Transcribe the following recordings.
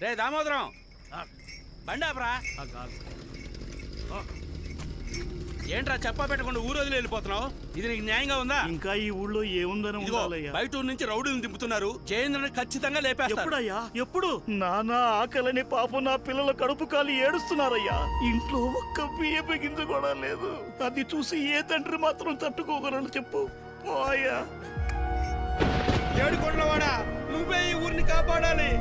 రే దామోదరం బండాపరా. ఏంట్రా చెప్పా పెట్టకుండా ఊరు వదిలి వెళ్ళిపోతున్నావు? ఇది నీకు న్యాయంగా ఉందా? ఇంకా ఈ ఊళ్ళో ఏముందని బయట ఊరు నుంచి రౌడీలను దింపుతున్నారు. జయేంద్రని ఖచ్చితంగా లేపేస్తారు. ఎప్పుడయ్యా? ఎప్పుడు? నానా ఆకలని పాపం నా పిల్లల కడుపు కాలి ఏడుస్తున్నారయ్యా. ఇంట్లో ఒక్క బియ్యపు గింజ కూడా లేదు. అది చూసి ఏ తండ్రి మాత్రం తట్టుకోగలరు చెప్పు? పోయా ఏడుకొండలవాడా, నువ్వే ఈ ఊరిని కాపాడాలి.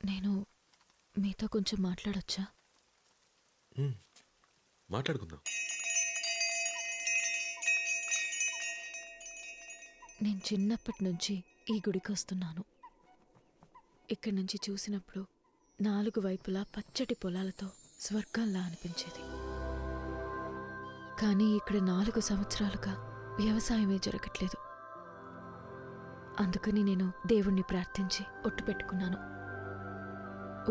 నేను మీతో కొంచెం మాట్లాడొచ్చా? మాట్లాడుకుందాం. నేను చిన్నప్పటి నుంచి ఈ గుడికి వస్తున్నాను. ఇక్కడి నుంచి చూసినప్పుడు 4 వైపులా పచ్చటి పొలాలతో స్వర్గంలా అనిపించేది. కానీ ఇక్కడ 4 సంవత్సరాలుగా వ్యవసాయమే జరగట్లేదు. అందుకని నేను దేవుణ్ణి ప్రార్థించి ఒట్టు పెట్టుకున్నాను.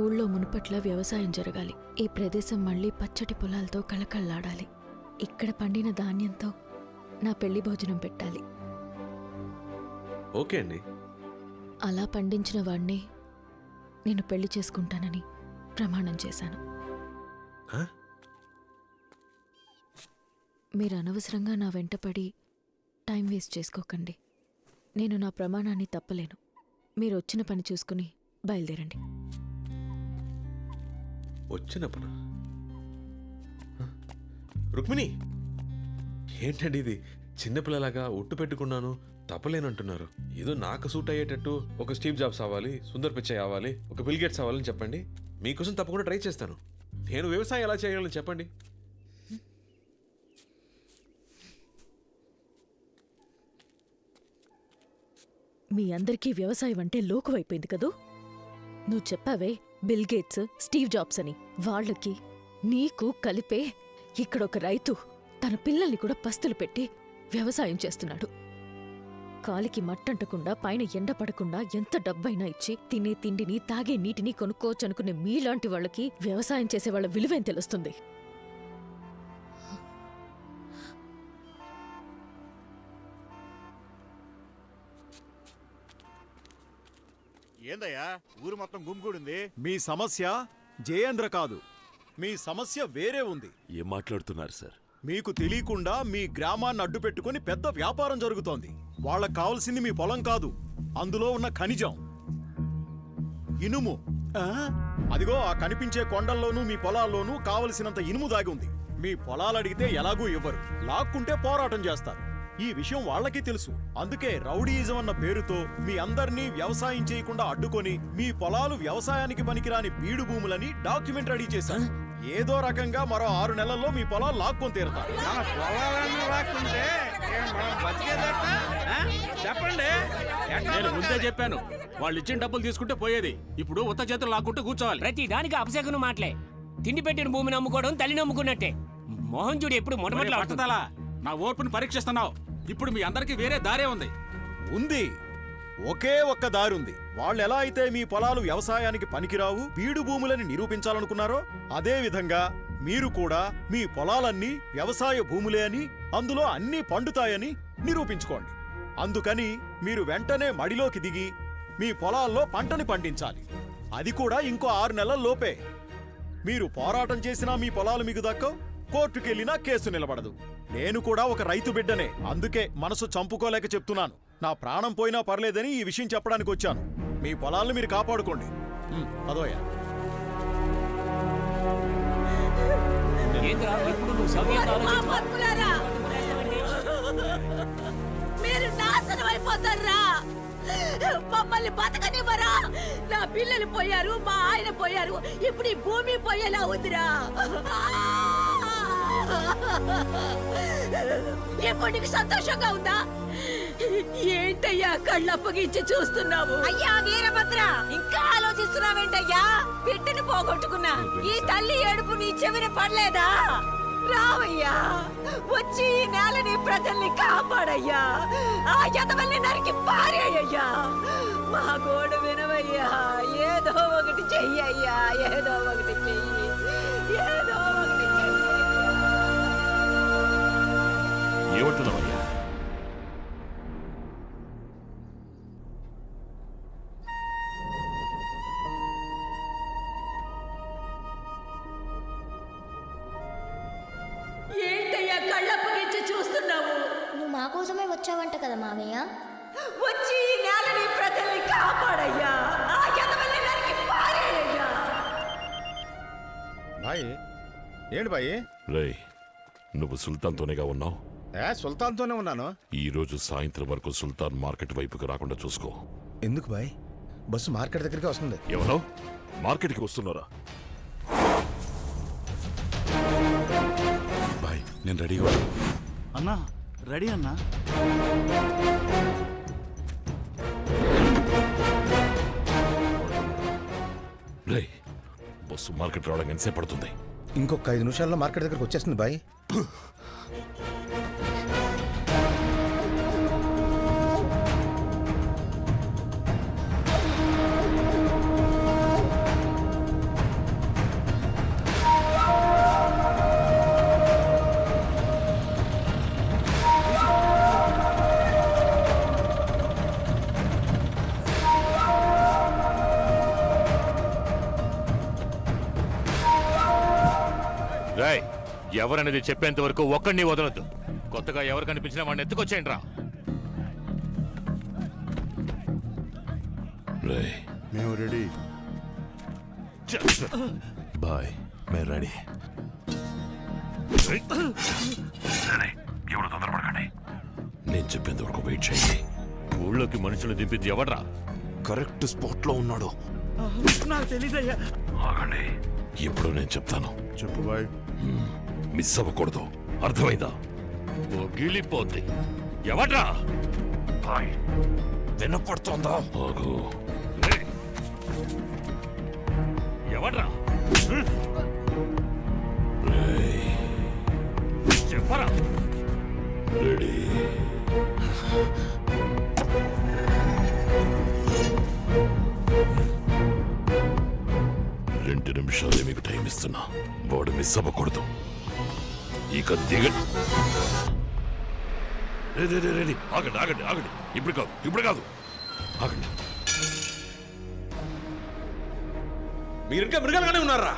ఊళ్ళో మునుపట్ల వ్యవసాయం జరగాలి. ఈ ప్రదేశం మళ్ళీ పచ్చటి పొలాలతో కళకళలాడాలి. ఇక్కడ పండిన ధాన్యంతో నా పెళ్లి భోజనం పెట్టాలి. ఓకే అండి. అలా పండించిన వాణ్ణి నేను పెళ్లి చేసుకుంటానని ప్రమాణం చేశాను. మీరు అనవసరంగా నా వెంటపడి టైం వేస్ట్ చేసుకోకండి. నేను నా ప్రమాణాన్ని తప్పలేను. మీరు వచ్చిన పని చూసుకుని బయలుదేరండి. వచ్చినప్పుడు రుక్మిణి, ఏంటండి ఇది? చిన్నపిల్లలాగా ఒట్టు పెట్టుకున్నాను తప్పలేనంటున్నారు. ఏదో నాకు సూట్ అయ్యేటట్టు ఒక స్టీవ్ జాబ్స్ అవ్వాలి, సుందర్ పిచ్చయ్ అవ్వాలి, ఒక బిల్ గేట్స్ అవ్వాలని చెప్పండి. మీకోసం తప్పకుండా ట్రై చేస్తాను. నేను వ్యవసాయం ఎలా చేయాలని చెప్పండి. మీ అందరికీ వ్యవసాయం అంటే లోకువైపోయింది కదూ. నువ్వు చెప్పావే బిల్ గేట్స్, స్టీవ్ జాబ్స్ అని. వాళ్ళకి నీకు కలిపే ఇక్కడొక రైతు తన పిల్లల్ని కూడా పస్తులు పెట్టి వ్యవసాయం చేస్తున్నాడు. కాలికి మట్టంటకుండా పైన ఎండ పడకుండా ఎంత డబ్బైనా ఇచ్చి తినే తిండిని తాగే నీటిని కొనుక్కోవచ్చనుకునే మీలాంటి వాళ్ళకి వ్యవసాయం చేసే వాళ్ళ విలువేం తెలుస్తుంది? ఏందయ్యా ఊరు మొత్తం గుమ్మిగూడింది? మీ సమస్య జయేంద్ర కాదు, మీ సమస్య వేరే ఉంది. ఏం మాట్లాడుతున్నారు సార్? మీకు తెలియకుండా మీ గ్రామాన్ని అడ్డు పెట్టుకుని పెద్ద వ్యాపారం జరుగుతోంది. వాళ్ళకు కావాల్సింది మీ పొలం కాదు, అందులో ఉన్న ఖనిజం, ఇనుము. అదిగో ఆ కనిపించే కొండల్లోనూ మీ పొలాల్లోనూ కావలసినంత ఇనుము దాగి ఉంది. మీ పొలాలు అడిగితే ఎలాగూ ఇవ్వరు, లాక్కుంటే పోరాటం చేస్తారు. ఈ విషయం వాళ్ళకి తెలుసు. అందుకే రౌడీయిజం అన్న పేరుతో మీ అందర్నీ వ్యవసాయం చేయకుండా అడ్డుకొని మీ పొలాలు వ్యవసాయానికి పనికిరాని బీడు భూములని డాక్యుమెంట్ రెడీ చేశారు. ఏదో రకంగా మరో 6 నెలల్లో మీ పొలాలు లాక్కొని తీరుతారు. చెప్పండి. నేను ముందే చెప్పాను, వాళ్ళు ఇచ్చిన డబ్బులు తీసుకుంటే పోయేది. ఇప్పుడు ఉత్త చేతులు లాక్కుంటూ కూర్చోవాలి. ప్రతి దానికి అపశకును మాటలే. తిండి పెట్టిన భూమిని అమ్ముకోవడం తల్లిని అమ్ముకున్నట్టే. మోహన్ చూడు ఎప్పుడు మొట్టమొదటి నా ఓర్పుని పరీక్షిస్తున్నావు. ఇప్పుడు మీ అందరికి వేరే దారే ఉంది. ఒకే ఒక్క దారుంది. వాళ్ళెలా అయితే మీ పొలాలు వ్యవసాయానికి పనికిరావు, బీడు భూములని నిరూపించాలనుకున్నారో అదే విధంగా మీరు కూడా మీ పొలాలన్నీ వ్యవసాయ భూములే అని, అందులో అన్నీ పండుతాయని నిరూపించుకోండి. అందుకని మీరు వెంటనే మడిలోకి దిగి మీ పొలాల్లో పంటని పండించాలి. అది కూడా ఇంకో 6 నెలల్లోపే. మీరు పోరాటం చేసినా మీ పొలాలు మీకు దక్కవు, కోర్టుకెళ్ళినా కేసు నిలబడదు. నేను కూడా ఒక రైతు బిడ్డనే, అందుకే మనసు చంపుకోలేక చెప్తున్నాను. నా ప్రాణం పోయినా పర్లేదని ఈ విషయం చెప్పడానికి వచ్చాను. మీ పొలాలను మీరు కాపాడుకోండి. అదోయా మీరు నాశనం అయిపోతారా? మమ్మల్ని బతకనివ్వరా? నా పిల్లలు పోయారు, మా ఆయన పోయారు, ఇప్పుడు ఈ భూమి పోయేలా ఉందిరా. ఇప్పుడు నీకు సంతోషంగా ఉందా? ఏంటయ్యా కళ్ళప్పగించి చూస్తున్నావు? అయ్యా వీరభద్ర, ఇంకా ఆలోచిస్తున్నావేంటయ్యా? బిడ్డను పోగొట్టుకున్నా ఈ తల్లి ఏడుపు నీ చెవిన పడలేదా? రావయ్యా, వచ్చి ఈ నేలని ప్రజల్ని కాపాడయ్యా. ఆ యదవల్ని నరికి పారేయ్యా. మా గోడు వినవయ్యా. ఏదో ఒకటి చెయ్యయ్యా, ఏదో ఒకటి చెయ్యి. ఏమంటున్నావయ్యా? ఏంటయ్యా కళ్ళప్పగించి చూస్తున్నావు? నువ్వు మా కోసమే వచ్చావంట కదా మావయ్య. వచ్చి ఈ నేలని ప్రజల్ని కాపాడయ్యా. ఆ ఎదవల్ని నరికి పారేయ్యా. బాయ్ ఏంటి బాయ్? రేయ్, నువ్వు సుల్తాన్తోనేగా ఉన్నావు? సుల్తాన్తోనే ఉన్నాను. ఈ రోజు సాయంత్రం వరకు సుల్తాన్ మార్కెట్ వైపుకి రాకుండా చూసుకో. ఎందుకు బాయ్? బస్సు మార్కెట్ దగ్గరికి వస్తుంది. ఎవరో మార్కెట్కి వస్తున్నారా? బాయ్ నేను రెడీగా అన్నా రెడీ అన్నా. రేయ్, బస్సు మార్కెట్ రావడానికి ఎంతసేపు పడుతుంది? ఇంకొక 5 నిమిషాల్లో మార్కెట్ దగ్గరికి వచ్చేస్తుంది బాయ్. రేయ్, ఎవరనేది చెప్పేంత వరకు ఒక్కడిని వదలొద్దు. కొత్తగా ఎవరు కనిపించినా వాడిని ఎత్తుకొచ్చేయండి రా. రేయ్, మేము రెడీ బాయ్. మేము రెడీ. ఎవరు తొందరపడకండి. నేను చెప్పేంత వరకు వెయిట్ చేయండి. ఊళ్ళోకి మనుషులు దింపింది ఎవడ్రా? కరెక్ట్ స్పాట్ లో ఉన్నాడు. నాకు తెలీదయ్యా. ఆగండి, ఇప్పుడు నేను చెప్తాను. చెప్పు బాయ్. మిస్ అవ్వకూడదు, అర్థమైందా? గిలిపోద్ది. ఎవడ్రా? వినపడుతోందా? ఆగు. ఎవడ్రా? చెప్పరా. రెడీ. రెండు నిమిషాలే మీకు టైం ఇస్తున్నా. వాడు మిస్ అవ్వకూడదు. ఇక దిగండి. రెడీ. ఆగండి ఆగండి ఆగండి. ఇప్పుడు కాదు ఆగండి. మీరు ఇంకా మృగాలుగానే ఉన్నారా?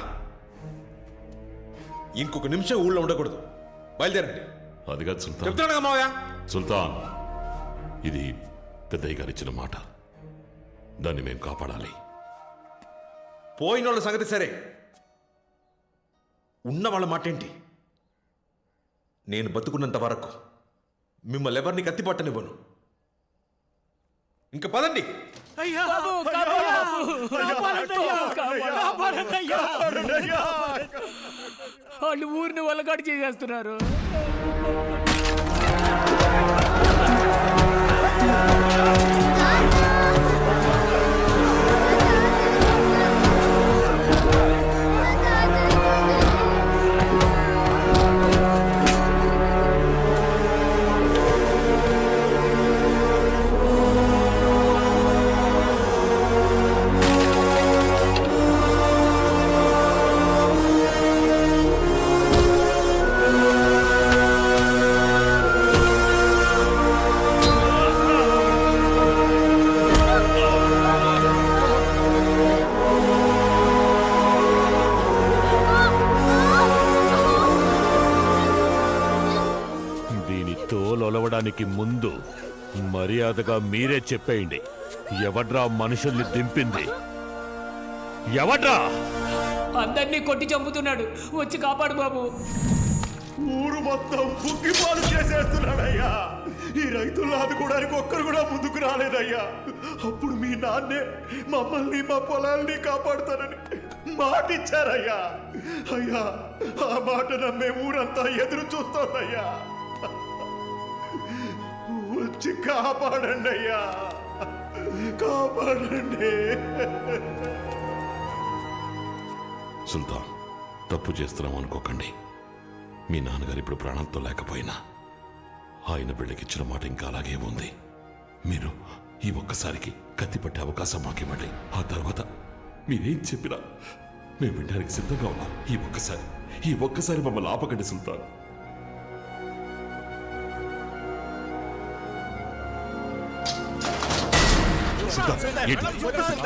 ఇంకొక నిమిషం ఊళ్ళో ఉండకూడదు. బయలుదేరండి. అది కాదు సుల్తాన్. చెప్తున్నాడు మావయ్య. సుల్తాన్, ఇది పెద్దయ్య గారు ఇచ్చిన మాట. దాన్ని మేము కాపాడాలి. పోయిన వాళ్ళ సంగతి సరే, ఉన్న వాళ్ళ మాట ఏంటి? నేను బతుకున్నంత వరకు మిమ్మల్ని ఎవరిని కత్తిపట్టనివ్వను. ఇంకా పదండి. వాళ్ళు ఊరిని వల్లగాడు చేసేస్తున్నారు. లొలవడానికి ముందు మర్యాదగా మీరే చెప్పేయండి. ఎవడ్రా మనుషుల్ని దింపింది? ఎవడ్రా? అందరినీ కొట్టి చంపుతున్నాడు. వచ్చి కాపాడు బాబు. ఊరు మొత్తం బుగ్గిపాలు చేసేస్తున్నాడయ్యా. ఈ రైతులను ఆదుకోవడానికి ఒక్కరు కూడా ముందుకు రాలేదయ్యా. అప్పుడు మీ నాన్నే మమ్మల్ని మా పొలాల్ని కాపాడుతానని మాటిచ్చారయ్యా. అయ్యా, ఆ మాట నమ్మే ఊరంతా ఎదురు చూస్తోందయ్యా. వచ్చి కాపాడండి అయ్యా, కాపాడండి. సుల్తాన్, తప్పు చేస్తున్నాం అనుకోకండి. మీ నాన్నగారు ఇప్పుడు ప్రాణంతో లేకపోయినా ఆయన బిడ్డకిచ్చిన మాట ఇంకా అలాగే ఉంది. మీరు ఈ ఒక్కసారికి కత్తిపట్టే అవకాశం మాకివ్వండి. ఆ తర్వాత మీరేం చెప్పినా మేము వినడానికి సిద్ధంగా ఉన్నాం. ఈ ఒక్కసారి మమ్మల్ని ఆపకండి సుల్తాన్.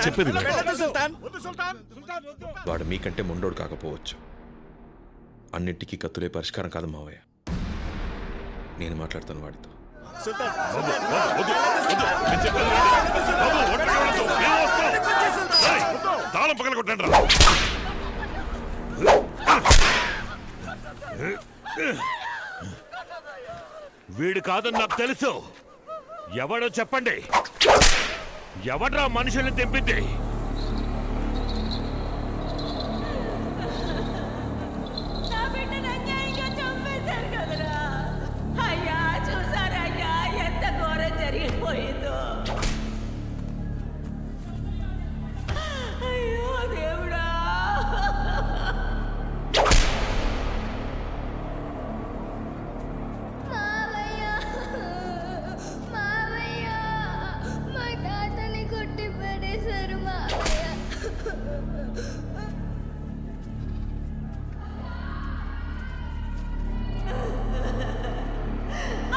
చెప్పేది విను. వెళ్ళొద్దు సుల్తాన్. వాడు మీకంటే మొండోడు కాకపోవచ్చు, అన్నిటికీ కత్తులే పరిష్కారం కాదు మావయ్య. నేను మాట్లాడతాను వాడితో. సుల్తాన్, తాళం పగల కొట్టండి. వీడు కాదని నాకు తెలుసు. ఎవడో చెప్పండి, ఎవడ్రా మనుషుల్ని తెంపింది? నా బిడ్డను అన్యాయంగా చంపేశారు కదరా. అయ్యా చూసారయ్యా ఎంత ఘోరం జరిగిపోయిందో. అయ్యో దేవుడా. మావయ్య మావయ్య మా తాతని కొట్టి పడేశారు మావయ్య.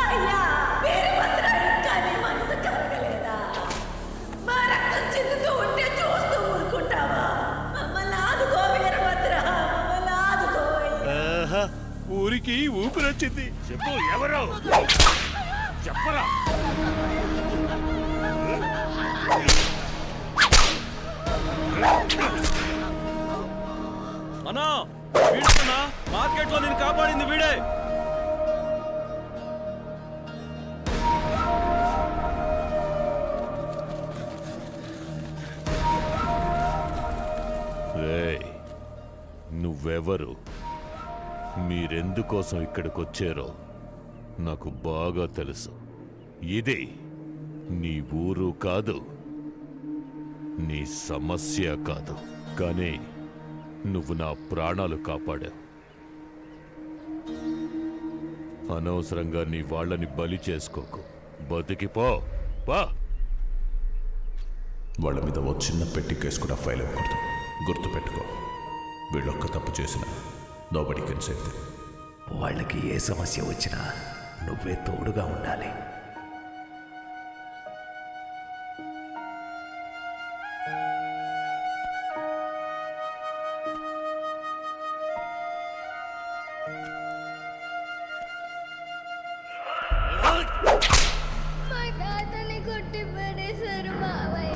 అయ్యా వీరభద్ర, ఇంకా నీ మనసు కరగలేదా? మా రక్తం చిందుతూ ఉంటే చూస్తూ ఊరుకుంటావా? మమ్మల్ని ఆదుకో వీరభద్ర, మమ్మల్ని ఆదుకో. ఊరికి ఊపిరొచ్చింది. చెప్పు, ఎవరు చెప్పరా? అన్నా వీడన్నా మార్కెట్లో నేను కాపాడింది వీడే. రేయ్, నువ్వెవరు? మీరెందుకోసం ఇక్కడికొచ్చారో నాకు బాగా తెలుసు. ఇది నీ ఊరు కాదు, నీ సమస్య కాదు, కానీ నువ్వు నా ప్రాణాలు కాపాడావు. అనవసరంగా నీ వాళ్ళని బలి చేసుకోకు. బతికిపో పా. వాళ్ళ మీద ఓ చిన్న పెట్టి కేసు కూడా ఫైల్ అవ్వకూడదు. గుర్తుపెట్టుకో, వీళ్ళొక్క తప్పు చేసిన నోబడీ కెన్ సేవ్ దెమ్. వాళ్ళకి ఏ సమస్య వచ్చినా నువ్వే తోడుగా ఉండాలి. మా తాతని కొట్టి పడేశారు మావయ్య.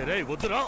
రే వద్దురా.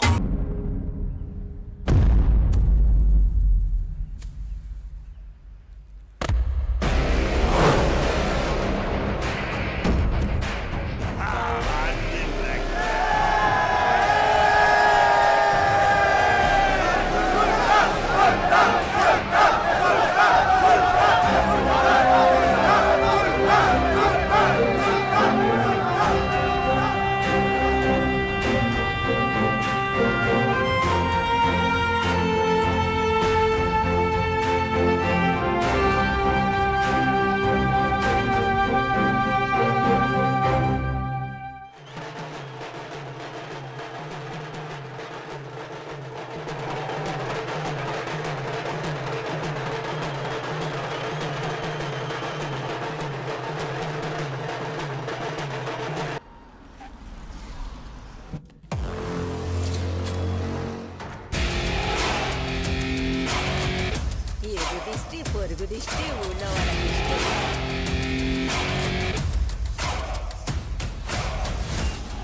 పొరుగు దిష్టి ఊళ్ళో వాళ్ళకి ఇష్టం.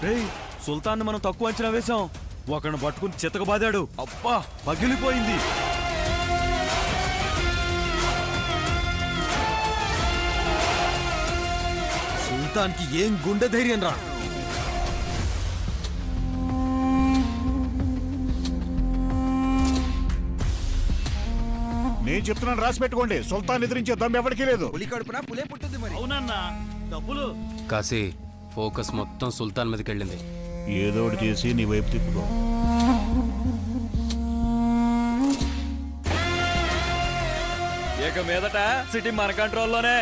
రేయ్, సుల్తాన్ మనం తక్కువ అంచనా వేశాం. ఒకరిని పట్టుకుని చితక బాదాడు. అబ్బా, పగిలిపోయింది. సుల్తాన్కి ఏం గుండె ధైర్యం రా. నేను చెప్తున్నాను, రాసి పెట్టుకోండి. సుల్తాన్ ఎదిరించే దమ్ ఎవరికీ లేదు. పులి కడుపున పులే పుట్టింది మరి. అవునన్నా, డబ్బులు కాశీ ఫోకస్ మొత్తం సుల్తాన్ మీదకి వెళ్ళింది. ఏదో ఒకటి చేసి నీ వైపు తిప్పుకో. ఇక మీదట సిటీ మన కంట్రోల్లోనే.